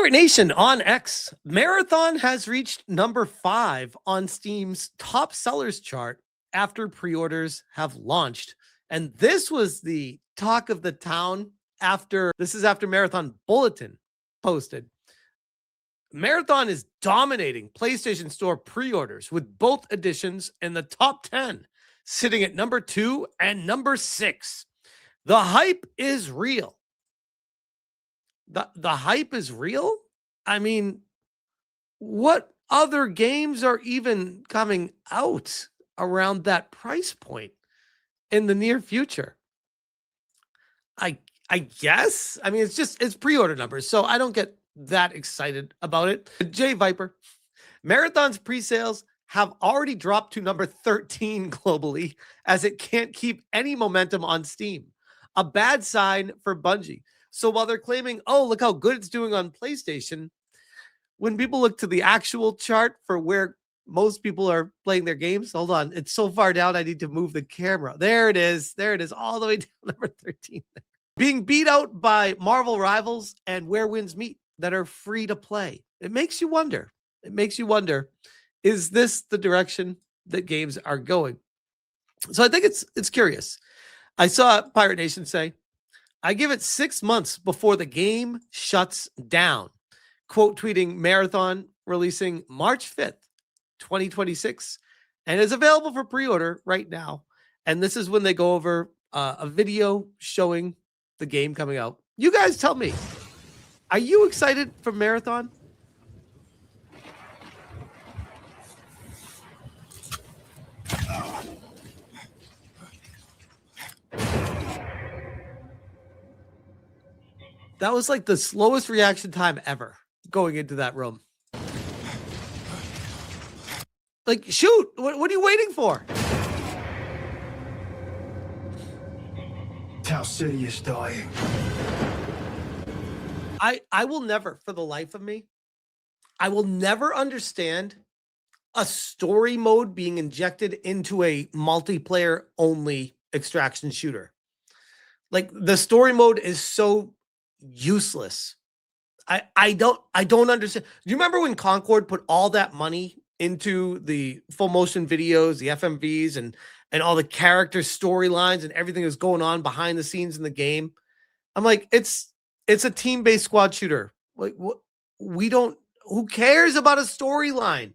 Pirate Nation on X, Marathon has reached number 5 on Steam's top sellers chart after pre-orders have launched. And this was the talk of the town after Marathon Bulletin posted. Marathon is dominating PlayStation Store pre-orders with both editions in the top 10, sitting at number 2 and number 6. The hype is real. The hype is real? I mean, what other games are even coming out around that price point in the near future? I guess. I mean, it's pre-order numbers, so I don't get that excited about it. Jay Viper, Marathon's pre-sales have already dropped to number 13 globally as it can't keep any momentum on Steam. A bad sign for Bungie. So while they're claiming, oh, look how good it's doing on PlayStation, when people look to the actual chart for where most people are playing their games, hold on, it's so far down, I need to move the camera. There it is, all the way down number 13. Being beat out by Marvel Rivals and Where Winds Meet that are free to play. It makes you wonder. Is this the direction that games are going? So I think it's curious. I saw Pirate Nation say, I give it 6 months before the game shuts down. Quote tweeting Marathon releasing March 5th, 2026, and is available for pre-order right now. And this is when they go over a video showing the game coming out. You guys tell me, are you excited for Marathon? That was like the slowest reaction time ever going into that room. Like, shoot, what are you waiting for? Tau City is dying. I will never, for the life of me, I will never understand a story mode being injected into a multiplayer only extraction shooter. Like, the story mode is so useless. I don't understand. Do you remember when Concord put all that money into the full motion videos, the FMVs, and all the character storylines and everything that's going on behind the scenes in the game? I'm like, it's a team-based squad shooter. Like, what? Who cares about a storyline?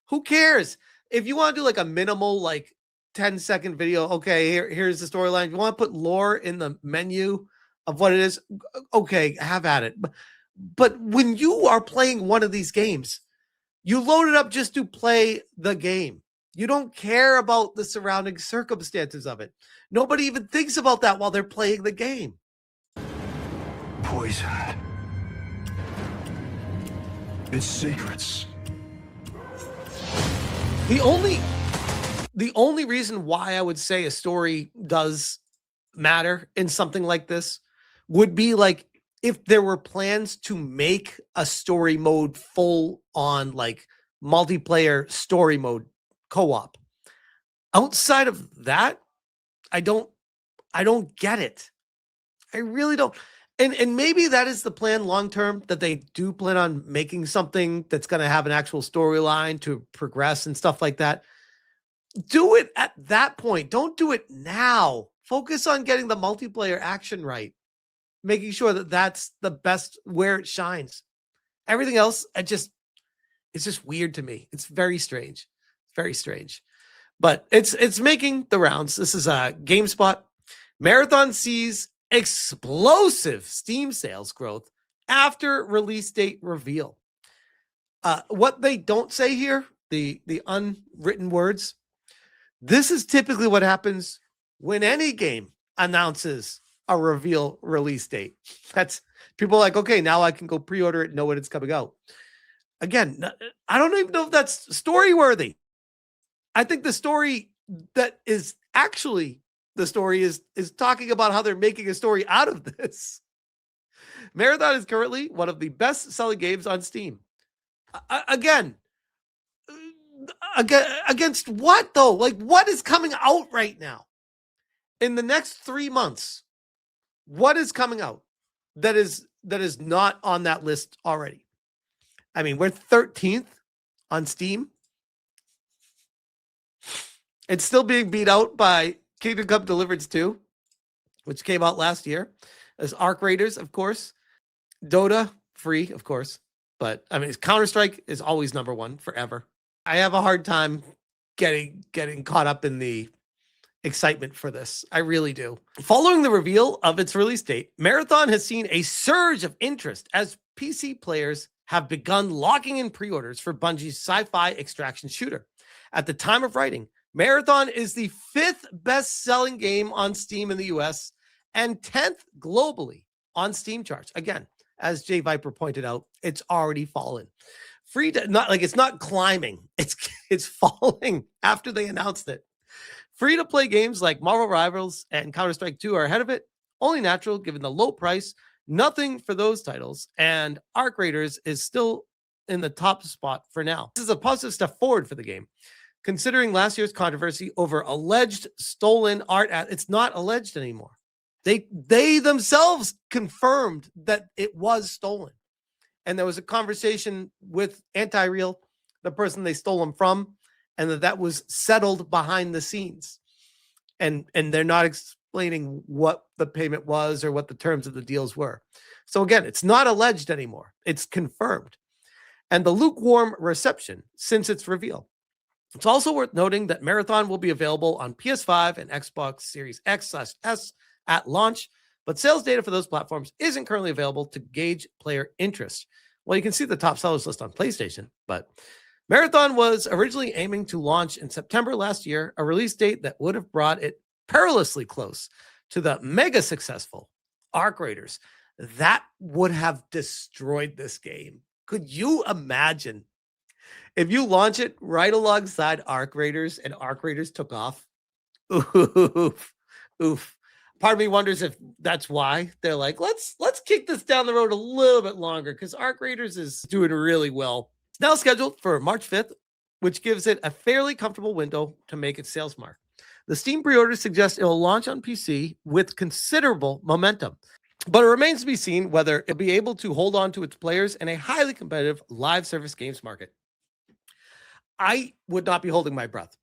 Who cares? If you want to do like a minimal, like 10-second video, okay, here's the storyline. You want to put lore in the menu of what it is, okay, have at it. But when you are playing one of these games, you load it up just to play the game. You don't care about the surrounding circumstances of it. Nobody even thinks about that while they're playing the game. Poisoned. Its secrets. The only reason why I would say a story does matter in something like this would be like if there were plans to make a story mode full on like multiplayer story mode co-op. Outside of that, I don't get it. I really don't. And maybe that is the plan long term, that they do plan on making something that's going to have an actual storyline to progress and stuff like that. Do it at that point. Don't do it now. Focus on getting the multiplayer action right. Making sure that that's the best where it shines. Everything else, it's just weird to me. It's very strange. Very strange. But it's making the rounds. This is GameSpot. Marathon sees explosive Steam sales growth after release date reveal. What they don't say here, the unwritten words, this is typically what happens when any game announces a reveal release date. That's people are like, okay, now I can go pre-order it, know when it's coming out. Again, I don't even know if that's story worthy. I think the story that is actually the story is talking about how they're making a story out of this. Marathon is currently one of the best selling games on Steam. Again, against what though? Like, what is coming out right now? In the next 3 months, what is coming out that is not on that list already? I mean, we're 13th on Steam. It's still being beat out by Kingdom Come Deliverance 2, which came out last year. There's Arc Raiders, of course. Dota, free, of course. But, I mean, Counter-Strike is always number one forever. I have a hard time getting caught up in the excitement for this. I really do. Following the reveal of its release date, Marathon has seen a surge of interest as PC players have begun locking in pre-orders for Bungie's sci-fi extraction shooter. At the time of writing, Marathon is the 5th best-selling game on Steam in the US and 10th globally on Steam charts. Again, as Jay Viper pointed out, it's already fallen. It's not climbing. It's falling after they announced it. Free-to-play games like Marvel Rivals and Counter-Strike 2 are ahead of it. Only natural given the low price. Nothing for those titles. And Arc Raiders is still in the top spot for now. This is a positive step forward for the game. Considering last year's controversy over alleged stolen art, it's not alleged anymore. They themselves confirmed that it was stolen. And there was a conversation with Anti-Real, the person they stole them from, and that was settled behind the scenes. And they're not explaining what the payment was or what the terms of the deals were. So again, it's not alleged anymore. It's confirmed. And the lukewarm reception since its reveal. It's also worth noting that Marathon will be available on PS5 and Xbox Series X/S at launch, but sales data for those platforms isn't currently available to gauge player interest. Well, you can see the top sellers list on PlayStation, but Marathon was originally aiming to launch in September last year, a release date that would have brought it perilously close to the mega successful Arc Raiders. That would have destroyed this game. Could you imagine if you launch it right alongside Arc Raiders and Arc Raiders took off? Oof, oof. Part of me wonders if that's why they're like, let's kick this down the road a little bit longer because Arc Raiders is doing really well. It's now scheduled for March 5th, which gives it a fairly comfortable window to make its sales mark. The Steam pre-order suggests it will launch on PC with considerable momentum, but it remains to be seen whether it'll be able to hold on to its players in a highly competitive live service games market. I would not be holding my breath.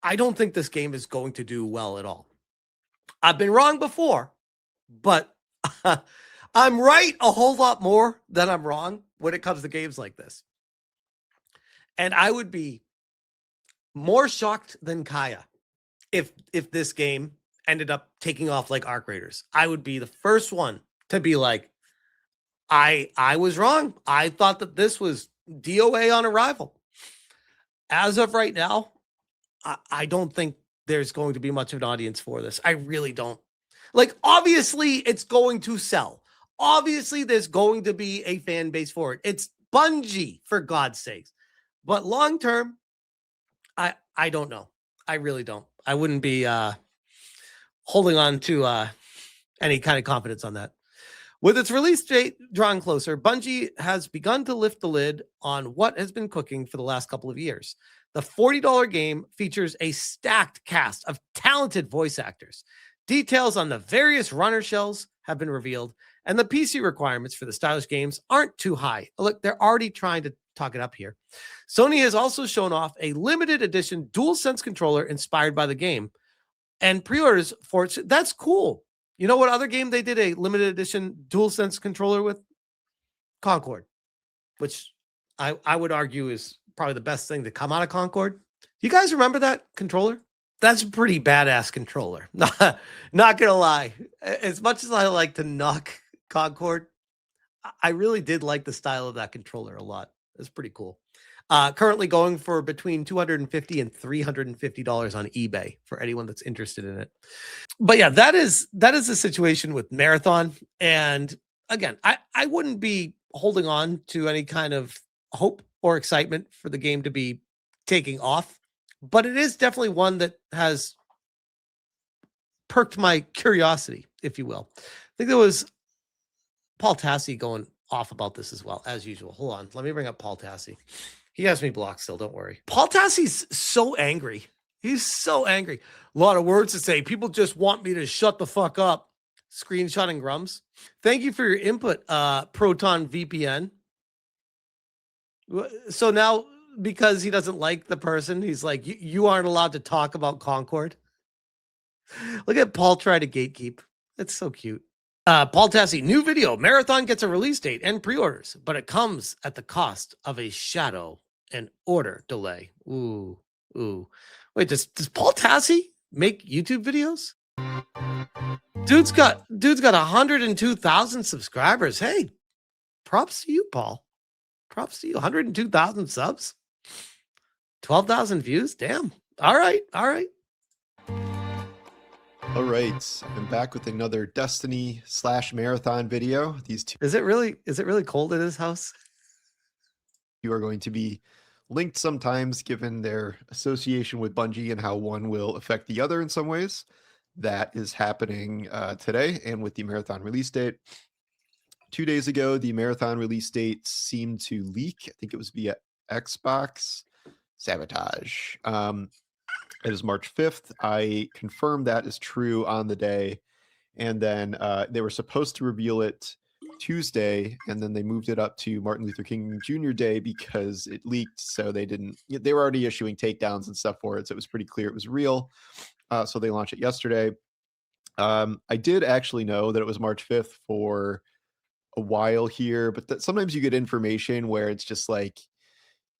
I don't think this game is going to do well at all. I've been wrong before, but I'm right a whole lot more than I'm wrong when it comes to games like this. And I would be more shocked than Kaya if this game ended up taking off like Arc Raiders. I would be the first one to be like, I was wrong. I thought that this was DOA on arrival. As of right now, I don't think there's going to be much of an audience for this. I really don't. Like, obviously, it's going to sell. Obviously, there's going to be a fan base for it. It's Bungie, for God's sakes. But long term, I don't know. I really don't. I wouldn't be holding on to any kind of confidence on that. With its release date drawing closer, Bungie has begun to lift the lid on what has been cooking for the last couple of years. The $40 game features a stacked cast of talented voice actors. Details on the various runner shells have been revealed, and the PC requirements for the stylish games aren't too high. Look, they're already trying to talk it up here. Sony has also shown off a limited edition DualSense controller inspired by the game, and pre-orders for it. That's cool. You know what other game they did a limited edition DualSense controller with? Concord, which I would argue is probably the best thing to come out of Concord. You guys remember that controller? That's a pretty badass controller. Not gonna lie. As much as I like to knock Concord, I really did like the style of that controller a lot. It's pretty cool. Currently going for between $250 and $350 on eBay for anyone that's interested in it. But yeah, that is the situation with Marathon. And again, I wouldn't be holding on to any kind of hope or excitement for the game to be taking off, but it is definitely one that has perked my curiosity, if you will. I think there was Paul Tassi going off about this as well, as usual. Hold on, let me bring up Paul Tassi. He has me blocked still, don't worry. Paul Tassi's so angry. He's so angry. A lot of words to say. People just want me to shut the fuck up. Screenshotting Grums. Thank you for your input, Proton VPN. So now, because he doesn't like the person, he's like, you aren't allowed to talk about Concord. Look at Paul try to gatekeep. That's so cute. Paul Tassi, new video. Marathon gets a release date and pre-orders, but it comes at the cost of a shadow and order delay. Ooh. Wait, does Paul Tassi make YouTube videos? Dude's got 102,000 subscribers. Hey, props to you, Paul. Props to you. 102,000 subs. 12,000 views. Damn. All right. All right, I'm back with another Destiny / Marathon video. These two Is it really cold in his house? are going to be linked sometimes given their association with Bungie and how one will affect the other in some ways. That is happening today, and with the Marathon release date. 2 days ago, the Marathon release date seemed to leak. I think it was via Xbox sabotage. It is March 5th. I confirmed that is true on the day. And then they were supposed to reveal it Tuesday, and then they moved it up to Martin Luther King Jr. Day because it leaked. So they were already issuing takedowns and stuff for it. So it was pretty clear it was real. So they launched it yesterday. I did actually know that it was March 5th for a while here, but sometimes you get information where it's just like,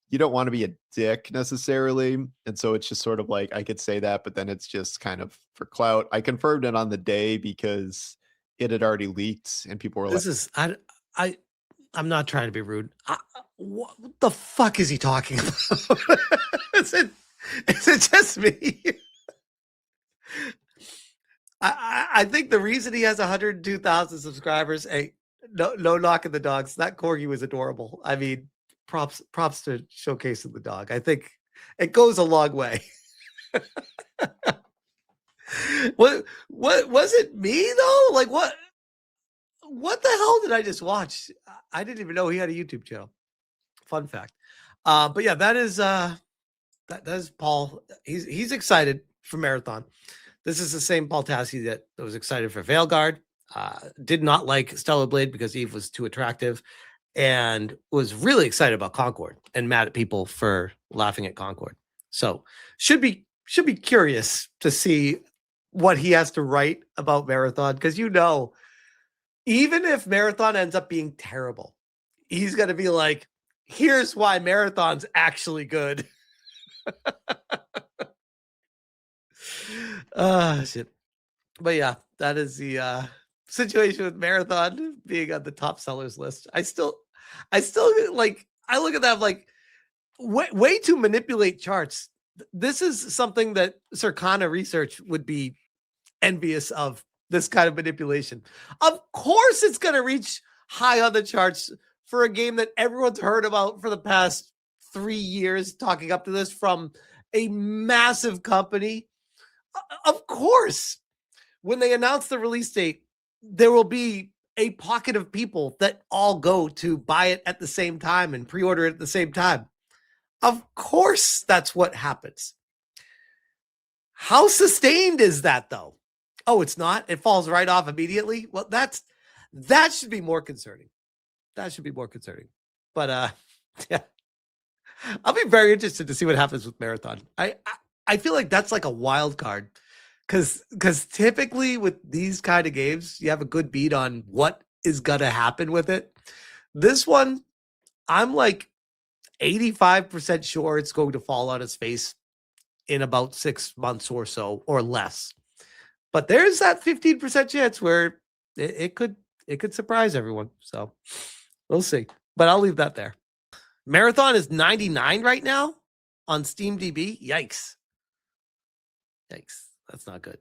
you don't want to be a dick necessarily. And so it's just sort of like, I could say that, but then it's just kind of for clout. I confirmed it on the day because it had already leaked and people were I'm not trying to be rude. What the fuck is he talking about? is it just me? I think the reason he has 102,000 subscribers, hey, no knocking the dogs. That corgi was adorable. I mean, props to showcasing the dog. I think it goes a long way. What was it me though? Like what the hell did I just watch? I didn't even know he had a YouTube channel. Fun fact. But yeah, that is Paul. He's excited for Marathon. This is the same Paul Tassi that was excited for Veilguard. Did not like Stellar Blade because Eve was too attractive, and was really excited about Concord and mad at people for laughing at Concord. So should be curious to see what he has to write about Marathon, because even if Marathon ends up being terrible, he's going to be like, here's why Marathon's actually good. Shit. But yeah, that is the situation with Marathon being on the top sellers list. I still like, I look at that like way to manipulate charts. This is something that Circana research would be envious of, this kind of manipulation. Of course it's going to reach high on the charts for a game that everyone's heard about for the past 3 years, talking up to this, from a massive company. Of course, when they announce the release date, there will be a pocket of people that all go to buy it at the same time and pre-order it at the same time. Of course, that's what happens. How sustained is that, though? Oh, it's not? It falls right off immediately? Well, that should be more concerning. That should be more concerning. But yeah, I'll be very interested to see what happens with Marathon. I feel like that's like a wild card, because typically with these kind of games, you have a good beat on what is gonna happen with it. This one, I'm like 85% sure it's going to fall on its face in about 6 months or so, or less. But there's that 15% chance where it could surprise everyone. So we'll see. But I'll leave that there. Marathon is 99 right now on Steam DB. Yikes. That's not good.